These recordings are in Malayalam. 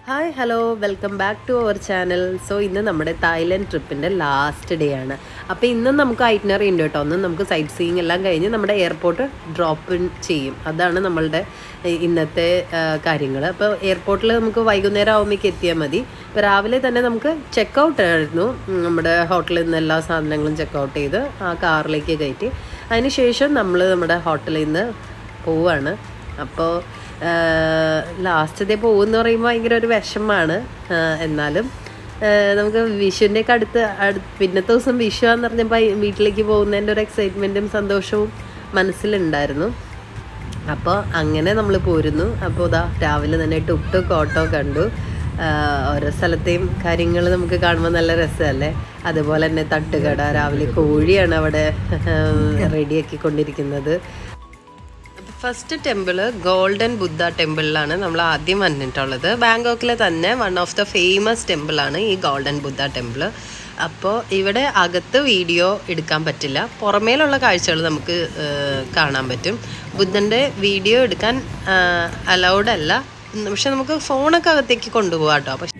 Hi hello welcome back to our channel. So ഇന്ന് നമ്മുടെ തായ്ലൻഡ് ട്രിപ്പിൻ്റെ ലാസ്റ്റ് ഡേ ആണ്. അപ്പോൾ ഇന്നും നമുക്ക് ഐറ്റിനറി ഉണ്ട് കേട്ടോ. ഒന്നും നമുക്ക് സൈറ്റ് സീയിങ് എല്ലാം കഴിഞ്ഞ് നമ്മുടെ എയർപോർട്ട് ഡ്രോപ്പ് ചെയ്യും. അതാണ് നമ്മളുടെ ഇന്നത്തെ കാര്യങ്ങൾ. അപ്പോൾ എയർപോർട്ടിൽ നമുക്ക് വൈകുന്നേരം ആകുമ്പോഴേക്ക് എത്തിയാൽ മതി. ഇപ്പോൾ രാവിലെ തന്നെ നമുക്ക് ചെക്ക് ഔട്ട് ആയിരുന്നു. നമ്മുടെ ഹോട്ടലിൽ നിന്ന് എല്ലാ സാധനങ്ങളും ചെക്ക് ഔട്ട് ചെയ്ത് ആ കാറിലേക്ക് കയറ്റി അതിനുശേഷം നമ്മൾ നമ്മുടെ ഹോട്ടലിൽ നിന്ന് പോവുകയാണ്. അപ്പോൾ ലാസ്റ്റ് ഡേ പോകുമെന്ന് പറയുമ്പോൾ ഭയങ്കര ഒരു വിഷമമാണ്. എന്നാലും നമുക്ക് വിഷുവിൻ്റെയൊക്കെ പിന്നത്തെ ദിവസം വിഷു എന്ന് പറഞ്ഞപ്പോൾ വീട്ടിലേക്ക് പോകുന്നതിൻ്റെ ഒരു എക്സൈറ്റ്മെൻറ്റും സന്തോഷവും മനസ്സിലുണ്ടായിരുന്നു. അപ്പോൾ അങ്ങനെ നമ്മൾ പോരുന്നു. അപ്പോൾ ഇതാ രാവിലെ തന്നെ ടുക് ഓട്ടോ കണ്ടു. ഓരോ സ്ഥലത്തെയും കാര്യങ്ങൾ നമുക്ക് കാണുമ്പോൾ നല്ല രസമല്ലേ. അതുപോലെ തന്നെ തട്ടുകട, രാവിലെ കോഴിയാണ് അവിടെ റെഡിയാക്കിക്കൊണ്ടിരിക്കുന്നത്. ഫസ്റ്റ് ടെമ്പിൾ ഗോൾഡൻ ബുദ്ധ ടെമ്പിളിലാണ് നമ്മൾ ആദ്യം വന്നിട്ടുള്ളത്. ബാങ്കോക്കിലെ തന്നെ വൺ ഓഫ് ദ ഫേമസ് ടെമ്പിളാണ് ഈ ഗോൾഡൻ ബുദ്ധ ടെമ്പിൾ. അപ്പോൾ ഇവിടെ അകത്ത് വീഡിയോ എടുക്കാൻ പറ്റില്ല, പുറമേലുള്ള കാഴ്ചകൾ നമുക്ക് കാണാൻ പറ്റും. ബുദ്ധൻ്റെ വീഡിയോ എടുക്കാൻ അലൗഡ് അല്ല, പക്ഷെ നമുക്ക് ഫോണൊക്കെ അകത്തേക്ക് കൊണ്ടുപോകാം കേട്ടോ. പക്ഷെ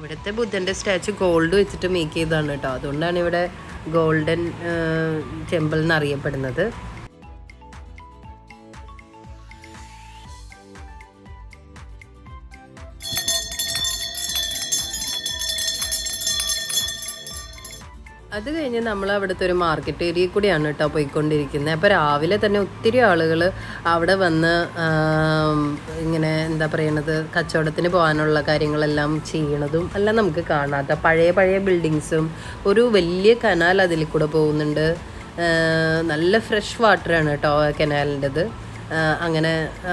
ഇവിടുത്തെ ബുദ്ധൻ്റെ സ്റ്റാച്ചു ഗോൾഡ് വെച്ചിട്ട് മേക്ക് ചെയ്തതാണ് കേട്ടോ. അതുകൊണ്ടാണ് ഇവിടെ ഗോൾഡൻ ടെമ്പിൾ എന്നറിയപ്പെടുന്നത്. അത് കഴിഞ്ഞ് നമ്മൾ അവിടുത്തെ ഒരു മാർക്കറ്റ് ഏരിയ കൂടിയാണ് കേട്ടോ പോയിക്കൊണ്ടിരിക്കുന്നത്. അപ്പോൾ രാവിലെ തന്നെ ഒത്തിരി ആളുകൾ അവിടെ വന്ന് ഇങ്ങനെ എന്താ പറയണത്, കച്ചവടത്തിന് പോകാനുള്ള കാര്യങ്ങളെല്ലാം ചെയ്യണതും എല്ലാം നമുക്ക് കാണാത്ത പഴയ ബിൽഡിങ്സും ഒരു വലിയ കനാൽ അതിൽ കൂടെ പോകുന്നുണ്ട്. നല്ല ഫ്രഷ് വാട്ടറാണ് കേട്ടോ കനാലിൻ്റെത്.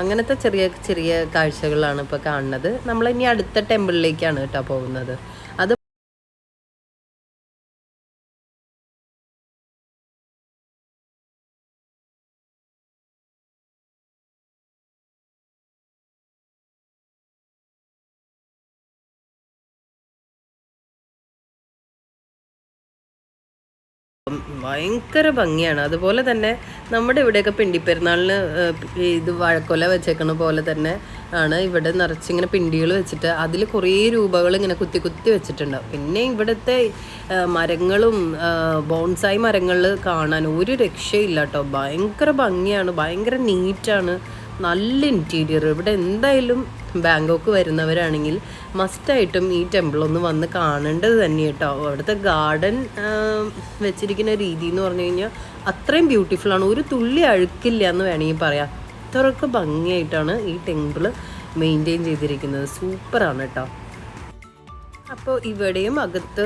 അങ്ങനത്തെ ചെറിയ കാഴ്ചകളാണ് ഇപ്പോൾ കാണുന്നത്. നമ്മളിനി അടുത്ത ടെമ്പിളിലേക്കാണ് കേട്ടോ പോകുന്നത്. അത് ഭയങ്കര ഭംഗിയാണ്. അതുപോലെ തന്നെ നമ്മുടെ ഇവിടെയൊക്കെ പിണ്ടിപ്പെരുന്നാളിന് ഇത് വാഴക്കൊല വെച്ചേക്കണ പോലെ തന്നെ ആണ് ഇവിടെ നിറച്ചിങ്ങനെ പിണ്ടികൾ വെച്ചിട്ട് അതിൽ കുറേ രൂപകൾ ഇങ്ങനെ കുത്തി വെച്ചിട്ടുണ്ടാവും. പിന്നെ ഇവിടുത്തെ മരങ്ങളും ബോൺസായി മരങ്ങൾ കാണാൻ ഒരു രക്ഷയില്ല കേട്ടോ. ഭയങ്കര ഭംഗിയാണ്, ഭയങ്കര നീറ്റാണ്, നല്ല ഇൻറ്റീരിയർ. ഇവിടെ എന്തായാലും ബാങ്കോക്ക് വരുന്നവരാണെങ്കിൽ മസ്റ്റായിട്ടും ഈ ടെമ്പിളൊന്ന് വന്ന് കാണേണ്ടത് തന്നെ കേട്ടോ. അവിടുത്തെ ഗാർഡൻ വെച്ചിരിക്കുന്ന രീതി എന്ന് പറഞ്ഞു കഴിഞ്ഞാൽ അത്രയും ബ്യൂട്ടിഫുള്ളാണ്. ഒരു തുള്ളി അഴുക്കില്ല എന്ന് വേണമെങ്കിൽ പറയാം. അത്രയ്ക്ക് ഭംഗിയായിട്ടാണ് ഈ ടെമ്പിൾ മെയിൻറ്റെയിൻ ചെയ്തിരിക്കുന്നത്. സൂപ്പറാണ് കേട്ടോ. അപ്പോൾ ഇവിടെയും അകത്ത്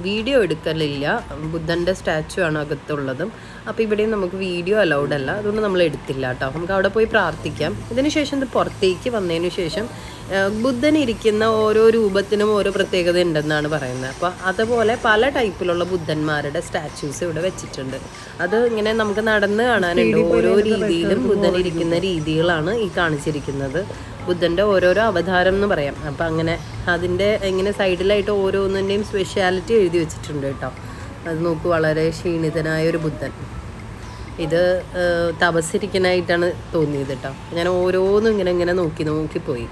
വീഡിയോ എടുക്കലില്ല, ബുദ്ധൻ്റെ സ്റ്റാച്ചു ആണ് അകത്തുള്ളതും. അപ്പോൾ ഇവിടെയും നമുക്ക് വീഡിയോ അലൗഡ് അല്ല, അതുകൊണ്ട് നമ്മൾ എടുത്തില്ല കേട്ടോ. നമുക്ക് അവിടെ പോയി പ്രാർത്ഥിക്കാം. ഇതിന് ശേഷം ഇത് പുറത്തേക്ക് വന്നതിന് ശേഷം ബുദ്ധൻ ഇരിക്കുന്ന ഓരോ രൂപത്തിനും ഓരോ പ്രത്യേകത ഉണ്ടെന്നാണ് പറയുന്നത്. അപ്പോൾ അതുപോലെ പല ടൈപ്പിലുള്ള ബുദ്ധന്മാരുടെ സ്റ്റാച്യൂസ് ഇവിടെ വെച്ചിട്ടുണ്ട്. അത് ഇങ്ങനെ നമുക്ക് നടന്ന് കാണാനുണ്ട്. ഓരോ രീതിയിലും ബുദ്ധൻ ഇരിക്കുന്ന രീതികളാണ് ഈ കാണിച്ചിരിക്കുന്നത്. ബുദ്ധൻ്റെ ഓരോരോ അവതാരം എന്ന് പറയാം. അപ്പം അങ്ങനെ അതിൻ്റെ ഇങ്ങനെ സൈഡിലായിട്ട് ഓരോന്നിൻ്റെയും സ്പെഷ്യാലിറ്റി എഴുതി വെച്ചിട്ടുണ്ട് കേട്ടോ. അത് നോക്കൂ, വളരെ ക്ഷീണിതനായ ഒരു ബുദ്ധൻ. ഇത് തപസ്സിരിക്കാനായിട്ടാണ് തോന്നിയത് കേട്ടോ. ഞാൻ ഓരോന്നും ഇങ്ങനെ നോക്കിപ്പോയി.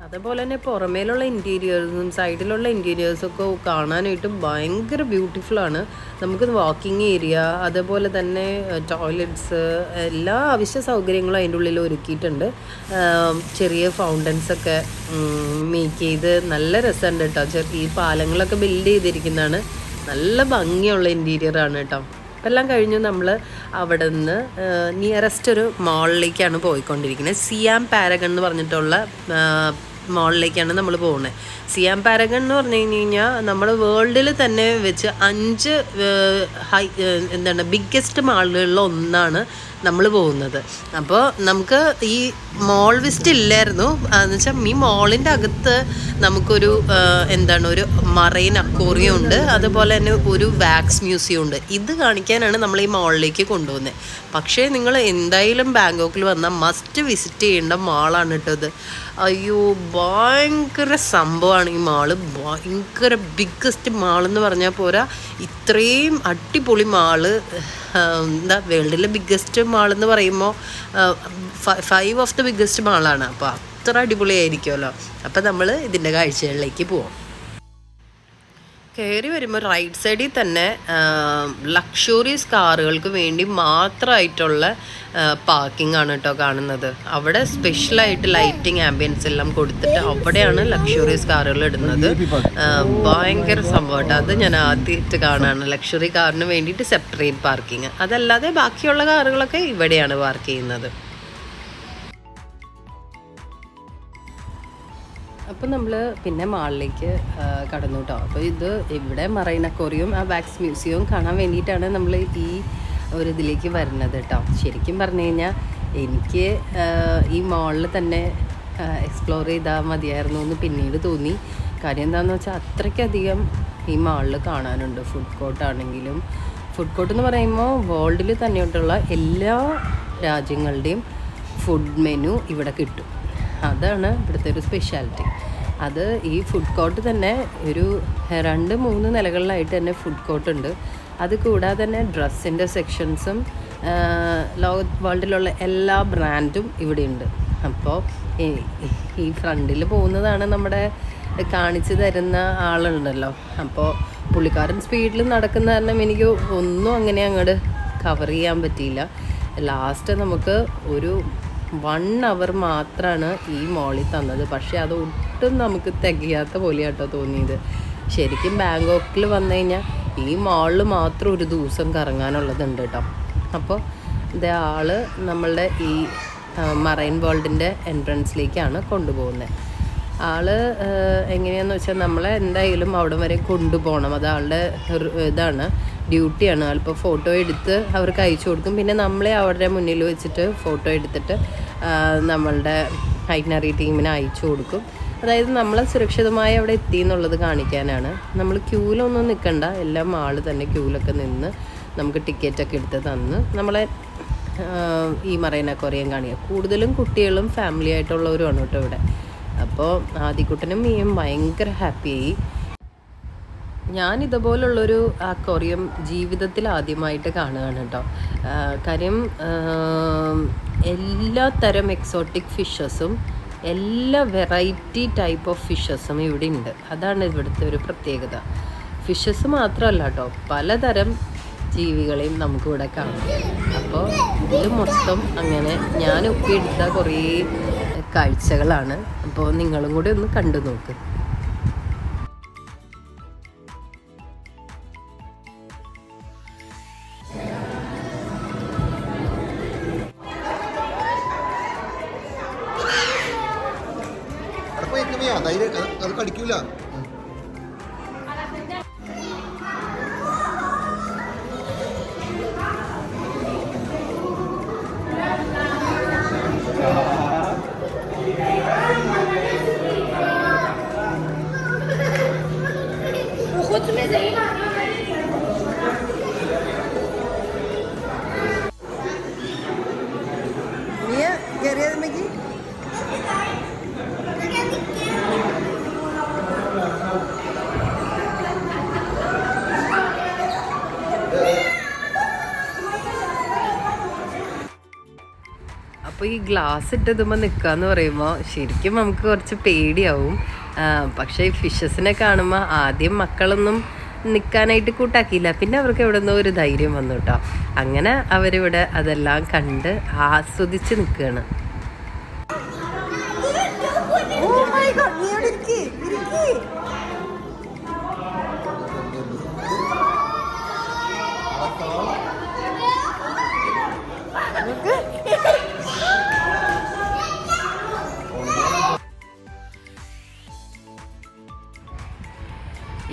അതുപോലെ തന്നെ പുറമേലുള്ള ഇൻറ്റീരിയേഴ്സും സൈഡിലുള്ള ഇൻറ്റീരിയേഴ്സൊക്കെ കാണാനായിട്ട് ഭയങ്കര ബ്യൂട്ടിഫുള്ളാണ്. നമുക്ക് വാക്കിംഗ് ഏരിയ, അതുപോലെ തന്നെ ടോയ്ലറ്റ്സ്, എല്ലാ അവശ്യ സൗകര്യങ്ങളും അതിൻ്റെ ഉള്ളിൽ ഒരുക്കിയിട്ടുണ്ട്. ചെറിയ ഫൗണ്ടൻസൊക്കെ മേക്ക് ചെയ്ത് നല്ല രസമുണ്ട് കേട്ടോ. ഈ പാലങ്ങളൊക്കെ ബിൽഡ് ചെയ്തിരിക്കുന്നതാണ്. നല്ല ഭംഗിയുള്ള ഇൻറ്റീരിയറാണ് കേട്ടോ. അപ്പം എല്ലാം കഴിഞ്ഞു നമ്മൾ അവിടെ നിന്ന് നിയറസ്റ്റ് ഒരു മാളിലേക്കാണ് പോയിക്കൊണ്ടിരിക്കുന്നത്. സിയാം പാരഗൺ എന്ന് പറഞ്ഞിട്ടുള്ള മാളിലേക്കാണ് നമ്മൾ പോകുന്നത്. സിയാം പാരഗൺ എന്ന് പറഞ്ഞു കഴിഞ്ഞാൽ നമ്മൾ വേൾഡിൽ തന്നെ വെച്ച് 5 ബിഗ്ഗസ്റ്റ് മാളുകളിൽ ഒന്നാണ് നമ്മൾ പോകുന്നത്. അപ്പോൾ നമുക്ക് ഈ മോൾ വിസിറ്റ് ഇല്ലായിരുന്നു. എന്ന് വെച്ചാൽ ഈ മോളിൻ്റെ അകത്ത് നമുക്കൊരു എന്താണ് ഒരു മറൈൻ അക്വേറിയം ഉണ്ട്, അതുപോലെ തന്നെ ഒരു വാക്സ് മ്യൂസിയം ഉണ്ട്. ഇത് കാണിക്കാനാണ് നമ്മൾ ഈ മോളിലേക്ക് കൊണ്ടുപോകുന്നത്. പക്ഷേ നിങ്ങൾ എന്തായാലും ബാങ്കോക്കിൽ വന്നാൽ മസ്റ്റ് വിസിറ്റ് ചെയ്യേണ്ട മാളാണ് കേട്ടോ ഇത്. അയ്യോ ഭയങ്കര സംഭവമാണ് ഈ മാള്. ഭയങ്കര ബിഗ്ഗസ്റ്റ് മാളെന്ന് പറഞ്ഞാൽ പോരാ, ഇത്രയും അടിപൊളി മാള്. എന്താ വേൾഡിലെ ബിഗ്ഗസ്റ്റ് മാളെന്ന് പറയുമ്പോൾ 5 ഓഫ് ദ ബിഗ്ഗസ്റ്റ് മാളാണ്. അപ്പോൾ അത്ര അടിപൊളിയായിരിക്കുമല്ലോ. അപ്പോൾ നമ്മൾ ഇതിൻ്റെ കാഴ്ചകളിലേക്ക് പോവാം. കയറി വരുമ്പോൾ റൈറ്റ് സൈഡിൽ തന്നെ ലക്ഷറീസ് കാറുകൾക്ക് വേണ്ടി മാത്രമായിട്ടുള്ള പാർക്കിംഗ് ആണ് കേട്ടോ കാണുന്നത്. അവിടെ സ്പെഷ്യലായിട്ട് ലൈറ്റിംഗ് ആംബിയൻസ് എല്ലാം കൊടുത്തിട്ട് അവിടെയാണ് ലക്ഷറീസ് കാറുകൾ ഇടുന്നത്. ഭയങ്കര സംഭവമായിട്ട് അത് ഞാൻ ആദ്യമായിട്ട് കാണാണ്. ലക്ഷറി കാറിന് വേണ്ടിയിട്ട് സെപ്പറേറ്റ് പാർക്കിംഗ്. അതല്ലാതെ ബാക്കിയുള്ള കാറുകളൊക്കെ ഇവിടെയാണ് പാർക്ക് ചെയ്യുന്നത്. അപ്പോൾ നമ്മൾ പിന്നെ മാളിലേക്ക് കടന്നു കേട്ടോ. അപ്പോൾ ഇത് ഇവിടെ മറൈൻ അക്വേറിയവും ആ വാക്സ് മ്യൂസിയവും കാണാൻ വേണ്ടിയിട്ടാണ് നമ്മൾ ഈ ഒരു ഇതിലേക്ക് വരുന്നത് കേട്ടോ. ശരിക്കും പറഞ്ഞു കഴിഞ്ഞാൽ എനിക്ക് ഈ മാളിൽ തന്നെ എക്സ്പ്ലോർ ചെയ്താൽ മതിയായിരുന്നു എന്ന് പിന്നീട് തോന്നി. കാര്യം എന്താണെന്ന് വെച്ചാൽ അത്രയ്ക്കധികം ഈ മാളിൽ കാണാനുണ്ട്. ഫുഡ് കോർട്ടാണെങ്കിലും, ഫുഡ് കോർട്ട് എന്ന് പറയുമ്പോൾ വേൾഡിൽ തന്നെയായിട്ടുള്ള എല്ലാ രാജ്യങ്ങളുടെയും ഫുഡ് മെനു ഇവിടെ കിട്ടും. അതാണ് ഇവിടുത്തെ ഒരു സ്പെഷ്യാലിറ്റി. അത് ഈ ഫുഡ് കോർട്ട് തന്നെ ഒരു 2-3 നിലകളിലായിട്ട് തന്നെ ഫുഡ് കോർട്ട് ഉണ്ട്. അത് കൂടാതെ തന്നെ ഡ്രസ്സിൻ്റെ സെക്ഷൻസും വേൾഡിലുള്ള എല്ലാ ബ്രാൻഡും ഇവിടെ ഉണ്ട്. അപ്പോൾ ഈ ഫ്രണ്ടിൽ പോകുന്നതാണ് നമ്മുടെ കാണിച്ചു തരുന്ന ആളുണ്ടല്ലോ. അപ്പോൾ പുള്ളിക്കാരൻ സ്പീഡിൽ നടക്കുന്ന കാരണം എനിക്ക് ഒന്നും അങ്ങനെ അങ്ങോട്ട് കവർ ചെയ്യാൻ പറ്റിയില്ല. ലാസ്റ്റ് നമുക്ക് ഒരു 1 അവർ മാത്രമാണ് ഈ മോളിൽ തന്നത്. പക്ഷേ അത് ഒട്ടും നമുക്ക് തികയാത്ത പോലെയാട്ടോ തോന്നിയത്. ശരിക്കും ബാങ്കോക്കിൽ വന്നു കഴിഞ്ഞാൽ ഈ മോളിൽ മാത്രം ഒരു ദിവസം കറങ്ങാനുള്ളതുണ്ട് കേട്ടോ. അപ്പോൾ ഇത് ആൾ നമ്മളുടെ ഈ മറൈൻ വേൾഡിൻ്റെ എൻട്രൻസിലേക്കാണ് കൊണ്ടുപോകുന്നത്. ആൾ എങ്ങനെയാണെന്ന് വെച്ചാൽ നമ്മളെ എന്തായാലും അവിടെ വരെ കൊണ്ടുപോകണം. അത് ആളുടെ ഇതാണ്, ഡ്യൂട്ടിയാണ്. ആളിപ്പോൾ ഫോട്ടോ എടുത്ത് അവർക്ക് അയച്ചു കൊടുക്കും. പിന്നെ നമ്മളെ അവരുടെ മുന്നിൽ വെച്ചിട്ട് ഫോട്ടോ എടുത്തിട്ട് നമ്മളുടെ ഐറ്റിനറി ടീമിന് അയച്ചു കൊടുക്കും. അതായത് നമ്മൾ സുരക്ഷിതമായി അവിടെ എത്തി എന്നുള്ളത് കാണിക്കാനാണ്. നമ്മൾ ക്യൂലൊന്നും നിൽക്കണ്ട, എല്ലാം ആൾ തന്നെ ക്യൂലൊക്കെ നിന്ന് നമുക്ക് ടിക്കറ്റൊക്കെ എടുത്ത് തന്ന് നമ്മളെ ഈ മറൈൻ അക്വേറിയം കാണിക്കുക. കൂടുതലും കുട്ടികളും ഫാമിലി ആയിട്ടുള്ളവരുമാണ് കേട്ടോ ഇവിടെ. അപ്പോൾ ആദിക്കുട്ടനും മീയും ഭയങ്കര ഹാപ്പിയായി. ഞാൻ ഇതുപോലുള്ളൊരു അക്വേറിയം ജീവിതത്തിൽ ആദ്യമായിട്ട് കാണുകയാണ് കേട്ടോ. കാര്യം എല്ലാ തരം എക്സോട്ടിക് ഫിഷസും എല്ലാ വെറൈറ്റി ടൈപ്പ് ഓഫ് ഫിഷസും ഇവിടെ ഉണ്ട്. അതാണ് ഇവിടുത്തെ ഒരു പ്രത്യേകത. ഫിഷസ് മാത്രമല്ല കേട്ടോ, പലതരം ജീവികളെയും നമുക്കിവിടെ കാണാം. അപ്പോൾ ഇത് മൊത്തം അങ്ങനെ ഞാൻ ഒപ്പിയെടുത്ത കുറേ കാഴ്ചകളാണ്. അപ്പോൾ നിങ്ങളും കൂടി ഒന്ന് കണ്ടു നോക്ക്. അത് കടിക്കൂല. അപ്പോൾ ഈ ഗ്ലാസ് ഇട്ടതുമ്പോൾ നിൽക്കാന്ന് പറയുമ്പോൾ ശരിക്കും നമുക്ക് കുറച്ച് പേടിയാവും. പക്ഷേ ഈ ഫിഷസിനെ കാണുമ്പോൾ ആദ്യം മക്കളൊന്നും നിൽക്കാനായിട്ട് കൂട്ടാക്കിയില്ല. പിന്നെ അവർക്ക് എവിടെ നിന്നോ ഒരു ധൈര്യം വന്നു കേട്ടോ. അങ്ങനെ അവരിവിടെ അതെല്ലാം കണ്ട് ആസ്വദിച്ച് നിൽക്കുകയാണ്.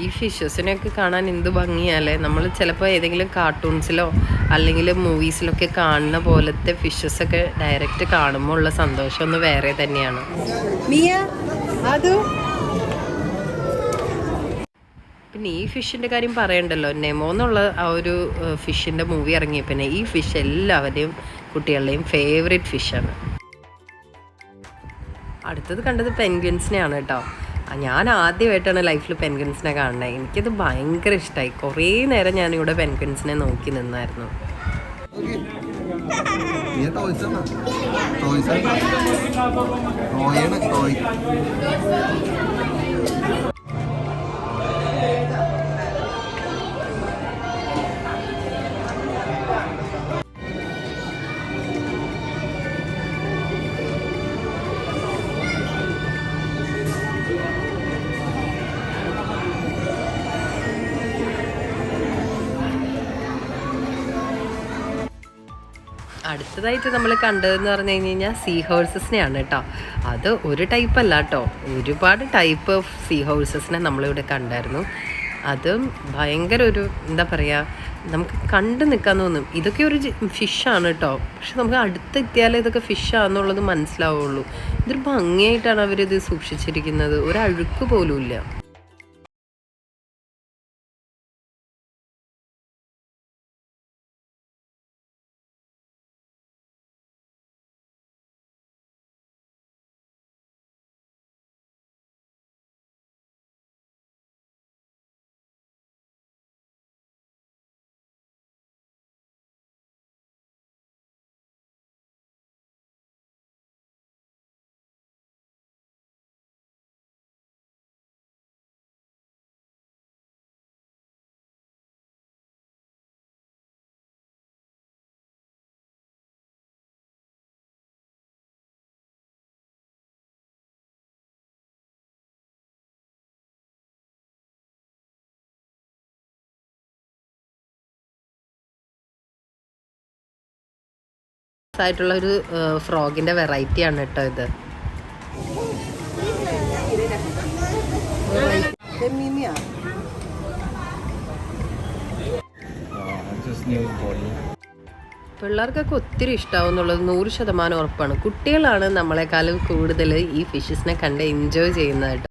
ഈ ഫിഷസിനെയൊക്കെ കാണാൻ എന്ത് ഭംഗിയല്ലേ. നമ്മൾ ചിലപ്പോൾ ഏതെങ്കിലും കാർട്ടൂൺസിലോ അല്ലെങ്കിൽ മൂവീസിലൊക്കെ കാണുന്ന പോലത്തെ ഫിഷസൊക്കെ ഡയറക്റ്റ് കാണുമ്പോൾ ഉള്ള സന്തോഷം ഒന്ന് വേറെ തന്നെയാണ്. മിയ അത് പിന്നെ ഈ ഫിഷിൻ്റെ കാര്യം പറയണ്ടല്ലോ, നെമോ എന്നുള്ള ആ ഒരു ഫിഷിൻ്റെ മൂവി ഇറങ്ങിയ പിന്നെ ഈ ഫിഷ് എല്ലാവരുടെയും കുട്ടികളുടെയും ഫേവറേറ്റ് ഫിഷാണ്. അടുത്തത് കണ്ടത് പെൻഗ്വിൻസിനെയാണ് കേട്ടോ. ഞാൻ ആദ്യമായിട്ടാണ് ലൈഫിൽ പെൻഗ്വിൻസിനെ കാണുന്നത്. എനിക്കത് ഭയങ്കര ഇഷ്ടമായി. കുറേ നേരം ഞാനിവിടെ പെൻഗ്വിൻസിനെ നോക്കി നിന്നായിരുന്നു. അടുത്തതായിട്ട് നമ്മൾ കണ്ടതെന്ന് പറഞ്ഞു കഴിഞ്ഞാൽ സീ ഹോഴ്സസിനെയാണ് കേട്ടോ. അത് ഒരു ടൈപ്പ് അല്ല കേട്ടോ, ഒരുപാട് ടൈപ്പ് ഓഫ് സീ ഹോഴ്സസിനെ നമ്മളിവിടെ കണ്ടായിരുന്നു. അതും ഭയങ്കര ഒരു എന്താ പറയുക, നമുക്ക് കണ്ടു നിൽക്കാൻ തോന്നും. ഇതൊക്കെ ഒരു ഫിഷാണ് കേട്ടോ, പക്ഷെ നമുക്ക് അടുത്തെത്തിയാലേ ഇതൊക്കെ ഫിഷാണെന്നുള്ളത് മനസ്സിലാവുള്ളൂ. ഇതൊരു ഭംഗിയായിട്ടാണ് അവരിത് സൂക്ഷിച്ചിരിക്കുന്നത്, ഒരു അഴുക്ക് പോലും ഇല്ല. ആയിട്ടുള്ള ഒരു ഫ്രോഗിൻ്റെ വെറൈറ്റിയാണ് കേട്ടോ ഇത്. പിള്ളേർക്കൊക്കെ ഒത്തിരി ഇഷ്ടമാവും എന്നുള്ളത് 100% ഉറപ്പാണ്. കുട്ടികളാണ് നമ്മളെക്കാളും കൂടുതൽ ഈ ഫിഷസിനെ കണ്ട് എൻജോയ് ചെയ്യുന്നത്.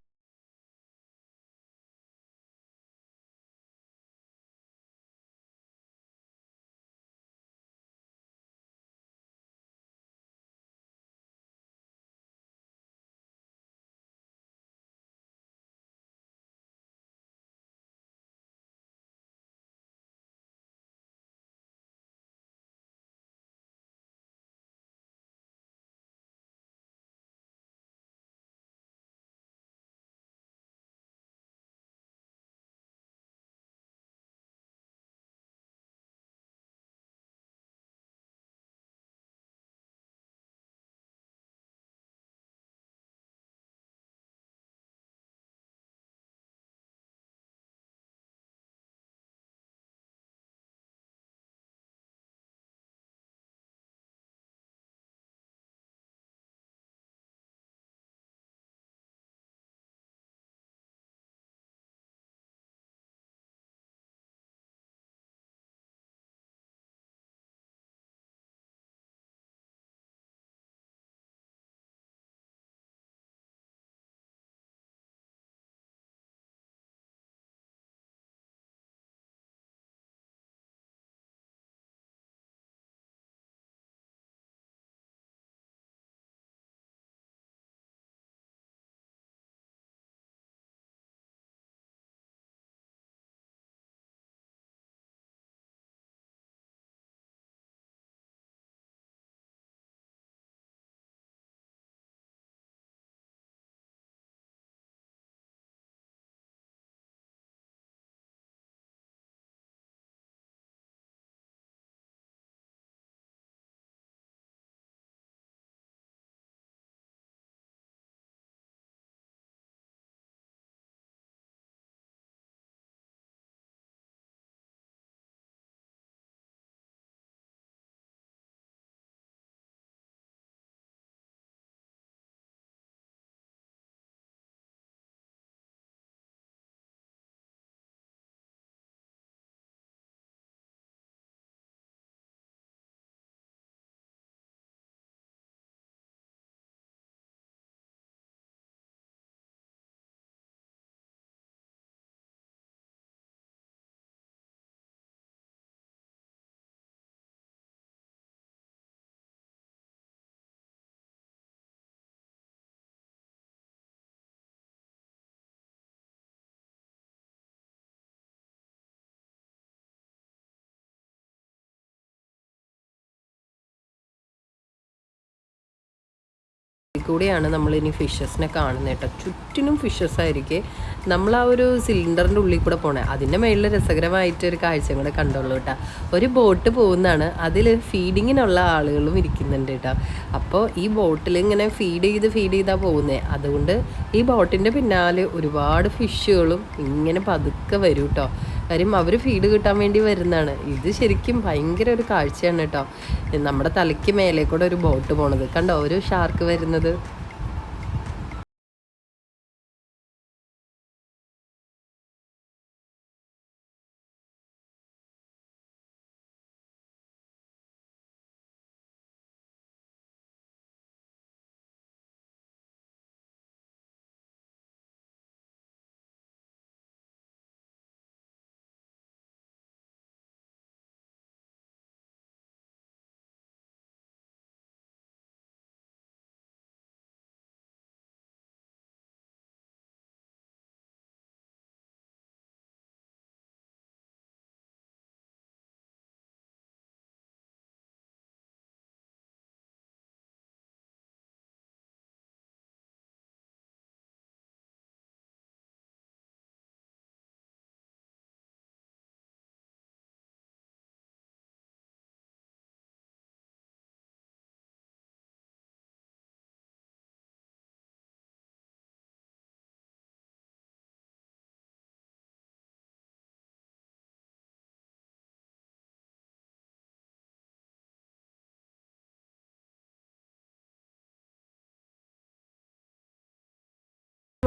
കൂടിയാണ് നമ്മൾ ഇനി ഫിഷസിനെ കാണുന്നത് കേട്ടോ. ചുറ്റിനും ഫിഷസ് ആയിരിക്കും. നമ്മൾ ആ ഒരു സിലിണ്ടറിൻ്റെ ഉള്ളിൽ കൂടെ പോണേ, അതിൻ്റെ മേളിൽ രസകരമായിട്ട് ഒരു കാഴ്ച കൂടെ കണ്ടോളൂ കേട്ടോ. ഒരു ബോട്ട് പോകുന്നതാണ്, അതിൽ ഫീഡിങ്ങിനുള്ള ആളുകളും ഇരിക്കുന്നുണ്ട് കേട്ടോ. അപ്പോൾ ഈ ബോട്ടിൽ ഇങ്ങനെ ഫീഡ് ചെയ്താൽ പോകുന്നത്. അതുകൊണ്ട് ഈ ബോട്ടിൻ്റെ പിന്നാലെ ഒരുപാട് ഫിഷുകളും ഇങ്ങനെ പതുക്കെ വരും കേട്ടോ. കാര്യം അവർ ഫീഡ് കിട്ടാൻ വേണ്ടി വരുന്നതാണ്. ഇത് ശരിക്കും ഭയങ്കര ഒരു കാഴ്ചയാണ് കേട്ടോ. നമ്മുടെ തലയ്ക്ക് മേലെ കൂടെ ഒരു ബോട്ട് പോണത് കണ്ടോ, ഒരു ഷാർക്ക് വരുന്നത്.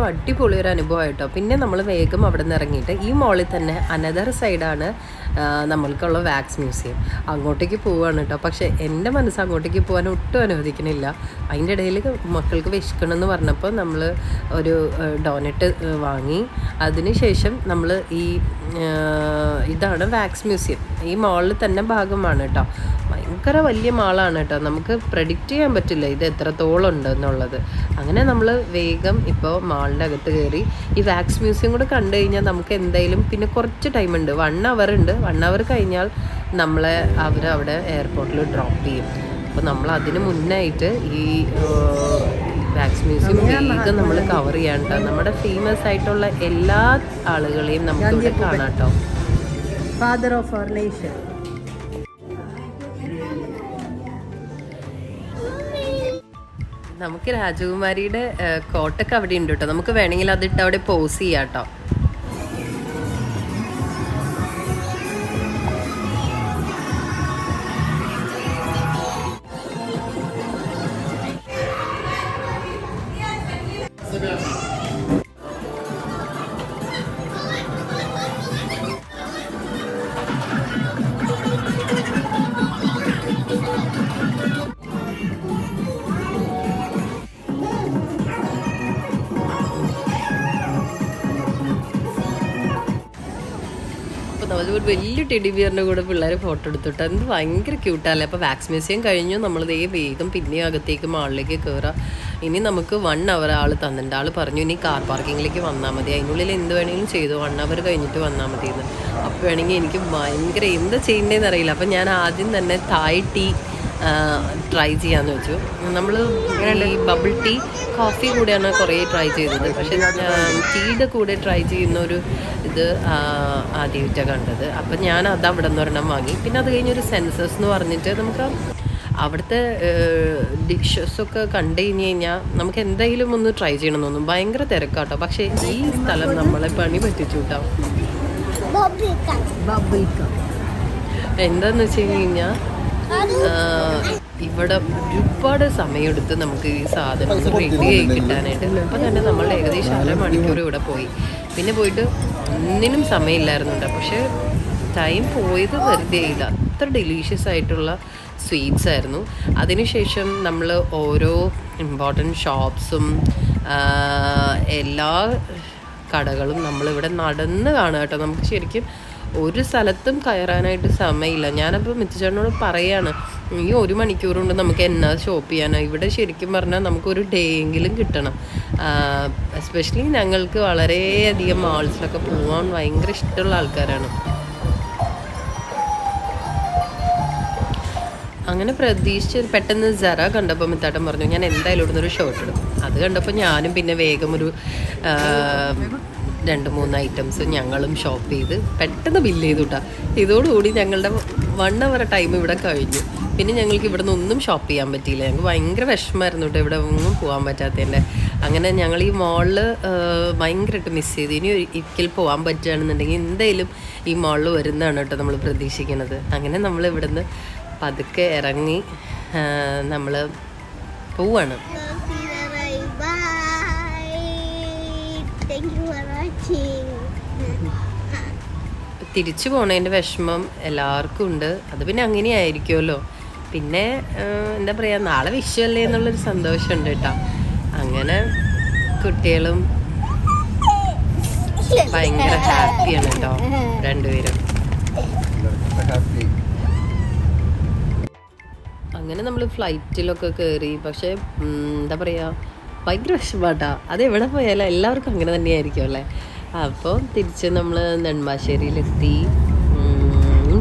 അടിപൊളി ഒരു അനുഭവമായിട്ടോ. പിന്നെ നമ്മൾ വേഗം അവിടെ നിന്ന് ഇറങ്ങിയിട്ട് ഈ മോളിൽ തന്നെ അനദർ സൈഡാണ് നമ്മൾക്കുള്ള വാക്സ് മ്യൂസിയം. അങ്ങോട്ടേക്ക് പോവുകയാണ് കേട്ടോ. പക്ഷേ എൻ്റെ മനസ്സ് അങ്ങോട്ടേക്ക് പോകാൻ ഒട്ടും അനുവദിക്കണില്ല. അതിൻ്റെ ഇടയിൽ മക്കൾക്ക് വിശക്കണമെന്ന് പറഞ്ഞപ്പോൾ നമ്മൾ ഒരു ഡോനറ്റ് വാങ്ങി. അതിനുശേഷം നമ്മൾ ഇതാണ് വാക്സ് മ്യൂസിയം. ഈ മോളിൽ തന്നെ ഭാഗമാണ് കേട്ടോ. ഭയങ്കര വലിയ മാളാണ് കേട്ടോ. നമുക്ക് പ്രഡിക്റ്റ് ചെയ്യാൻ പറ്റില്ല ഇത് എത്രത്തോളം ഉണ്ട് എന്നുള്ളത്. അങ്ങനെ നമ്മൾ വേഗം ഇപ്പോൾ മാളിൻ്റെ അകത്ത് കയറി ഈ വാക്സ് മ്യൂസിയം കൂടെ കണ്ടു കഴിഞ്ഞാൽ നമുക്ക് എന്തായാലും പിന്നെ കുറച്ച് ടൈമുണ്ട്, 1 hour ഉണ്ട്. 1 hour കഴിഞ്ഞാൽ നമ്മളെ അവിടെ എയർപോർട്ടിൽ ഡ്രോപ്പ് ചെയ്യും. അപ്പോൾ നമ്മൾ അതിന് മുന്നായിട്ട് ഈ വാക്സ് മ്യൂസിയം വേഗം നമ്മൾ കവർ ചെയ്യാൻ കേട്ടോ. നമ്മുടെ ഫേമസ് ആയിട്ടുള്ള എല്ലാ ആളുകളെയും നമുക്കിവിടെ കാണാം കേട്ടോ. Father of our nation. നമുക്ക് രാജകുമാരിയുടെ കോട്ടൊക്കെ അവിടെ ഉണ്ട് കേട്ടോ. നമുക്ക് വേണമെങ്കിൽ അതിട്ട് അവിടെ പോസ് ചെയ്യാം കേട്ടോ. അതുപോലെ വലിയ ടെഡി ബിയറിൻ്റെ കൂടെ പിള്ളേർ ഫോട്ടോ എടുത്തിട്ട് എന്ത് ഭയങ്കര ക്യൂട്ടല്ലേ. അപ്പോൾ വാക്സ് മ്യൂസിയം കഴിഞ്ഞു. നമ്മൾ വേഗം പിന്നെയും അകത്തേക്ക് മാളിലേക്ക് കയറാം. ഇനി നമുക്ക് 1 hour ആൾ തന്നിട്ടുണ്ട്. ആൾ പറഞ്ഞു ഇനി കാർ പാർക്കിങ്ങിലേക്ക് വന്നാൽ മതി, അതിനുള്ളിൽ എന്ത് വേണമെങ്കിലും ചെയ്തു, 1 hour കഴിഞ്ഞിട്ട് വന്നാൽ മതി എന്ന്. അപ്പോൾ വേണമെങ്കിൽ എനിക്ക് ഭയങ്കര എന്താ ചെയ്യേണ്ടതെന്ന് അറിയില്ല. അപ്പോൾ ഞാൻ ആദ്യം തന്നെ തായ് ടീ ട്രൈ ചെയ്യാമെന്ന് വെച്ചു. നമ്മൾ ഈ ബബിൾ ടീ കോഫി കൂടെയാണ് കുറേ ട്രൈ ചെയ്തത്. പക്ഷേ ടീയുടെ കൂടെ ട്രൈ ചെയ്യുന്ന ഒരു ഇത് ആദ്യമായിട്ടാണ് കണ്ടത്. അപ്പം ഞാൻ അത് അവിടെ നിന്ന് ഒരെണ്ണം വാങ്ങി. പിന്നെ അത് കഴിഞ്ഞൊരു സെൻസസ് എന്ന് പറഞ്ഞിട്ട് നമുക്ക് അവിടുത്തെ ഡിഷസൊക്കെ കണ്ടു കഴിഞ്ഞാൽ നമുക്ക് എന്തായാലും ഒന്ന് ട്രൈ ചെയ്യണം തോന്നും. ഭയങ്കര തിരക്കാട്ടോ. പക്ഷേ ഈ സ്ഥലം നമ്മളെ പണി പറ്റിച്ചു കേട്ടോ. എന്താന്ന് വെച്ച് കഴിഞ്ഞാൽ ഇവിടെ ഒരുപാട് സമയമെടുത്ത് നമുക്ക് ഈ സാധനം റെഡി ആയി കിട്ടാനായിട്ട്. അപ്പം തന്നെ നമ്മൾ ഏകദേശം 1/2 മണിക്കൂർ ഇവിടെ പോയി. പിന്നെ പോയിട്ട് ഒന്നിനും സമയമില്ലായിരുന്നുണ്ട്. പക്ഷേ ടൈം പോയത് വെറുതെ ഇല്ല. അത്ര ഡെലീഷ്യസ് ആയിട്ടുള്ള സ്വീറ്റ്സ് ആയിരുന്നു. അതിനുശേഷം നമ്മൾ ഓരോ ഇമ്പോർട്ടൻറ്റ് ഷോപ്സും എല്ലാ കടകളും നമ്മളിവിടെ നടന്ന് കാണുക കേട്ടോ. നമുക്ക് ശരിക്കും ഒരു സ്ഥലത്തും കയറാനായിട്ട് സമയമില്ല. ഞാനപ്പോൾ മിത്തുചേട്ടനോട് പറയാണ്, ഈ 1 മണിക്കൂർ കൊണ്ട് നമുക്ക് എന്നാ ഷോപ്പ് ചെയ്യാനോ. ഇവിടെ ശരിക്കും പറഞ്ഞാൽ നമുക്കൊരു ഡേ എങ്കിലും കിട്ടണം. എസ്പെഷ്യലി ഞങ്ങൾക്ക് വളരെയധികം മാൾസിലൊക്കെ പോകാൻ ഭയങ്കര ഇഷ്ടമുള്ള ആൾക്കാരാണ്. അങ്ങനെ പ്രതീക്ഷിച്ച് പെട്ടെന്ന് ജറ കണ്ടപ്പോൾ മിത്താട്ടൻ പറഞ്ഞു ഞാൻ എന്തായാലും ഇവിടുന്ന് ഒരു ഷർട്ട് ഇടും. അത് കണ്ടപ്പോൾ ഞാനും പിന്നെ വേഗം ഒരു 2-3 ഐറ്റംസ് ഞങ്ങളും ഷോപ്പ് ചെയ്ത് പെട്ടെന്ന് ബില്ല് ചെയ്തു കേട്ടോ. ഇതോടുകൂടി ഞങ്ങളുടെ 1 hour ടൈം ഇവിടെ കഴിഞ്ഞു. പിന്നെ ഞങ്ങൾക്ക് ഇവിടെ നിന്ന് ഒന്നും ഷോപ്പ് ചെയ്യാൻ പറ്റിയില്ല. ഞങ്ങൾക്ക് ഭയങ്കര വിഷമമായിരുന്നു കേട്ടോ ഇവിടെ ഒന്നും പോകാൻ പറ്റാത്തതിൻ്റെ. അങ്ങനെ ഞങ്ങൾ ഈ മോളിൽ ഭയങ്കരമായിട്ട് മിസ് ചെയ്തു. ഇനി ഒരിക്കൽ പോകാൻ പറ്റുകയാണെന്നുണ്ടെങ്കിൽ എന്തായാലും ഈ മോളിൽ വരുന്നതാണ് കേട്ടോ നമ്മൾ പ്രതീക്ഷിക്കുന്നത്. അങ്ങനെ നമ്മൾ ഇവിടുന്ന് പതുക്കെ ഇറങ്ങി നമ്മൾ പോവാണ്. തിരിച്ചു പോണതിൻ്റെ വിഷമം എല്ലാവർക്കും ഉണ്ട്. അത് പിന്നെ അങ്ങനെയായിരിക്കുമല്ലോ. പിന്നെ എന്താ പറയുക, നാളെ വിഷുവല്ലേ എന്നുള്ളൊരു സന്തോഷമുണ്ട് കേട്ടോ. അങ്ങനെ കുട്ടികളും ഭയങ്കര ഹാപ്പിയാണ് കേട്ടോ രണ്ടുപേരും. അങ്ങനെ നമ്മൾ ഫ്ലൈറ്റിലൊക്കെ കയറി. പക്ഷേ എന്താ പറയുക, ഭയങ്കര വിഷമാട്ടാ. അത് എവിടെ പോയാലും എല്ലാവർക്കും അങ്ങനെ തന്നെയായിരിക്കും അല്ലേ. അപ്പോൾ തിരിച്ച് നമ്മൾ നെടുമ്പാശ്ശേരിയിലെത്തി.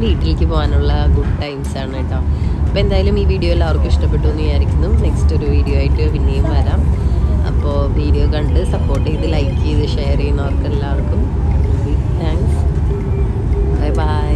വീട്ടിലേക്ക് പോകാനുള്ള ഗുഡ് ടൈംസാണ് കേട്ടോ. അപ്പോൾ എന്തായാലും ഈ വീഡിയോ എല്ലാവർക്കും ഇഷ്ടപ്പെട്ടു എന്ന് വിചാരിക്കുന്നു. നെക്സ്റ്റ് ഒരു വീഡിയോ ആയിട്ട് പിന്നെയും വരാം. അപ്പോൾ വീഡിയോ കണ്ട് സപ്പോർട്ട് ചെയ്ത് ലൈക്ക് ചെയ്ത് ഷെയർ ചെയ്യുന്നവർക്ക് എല്ലാവർക്കും താങ്ക്സ്. Bye bye.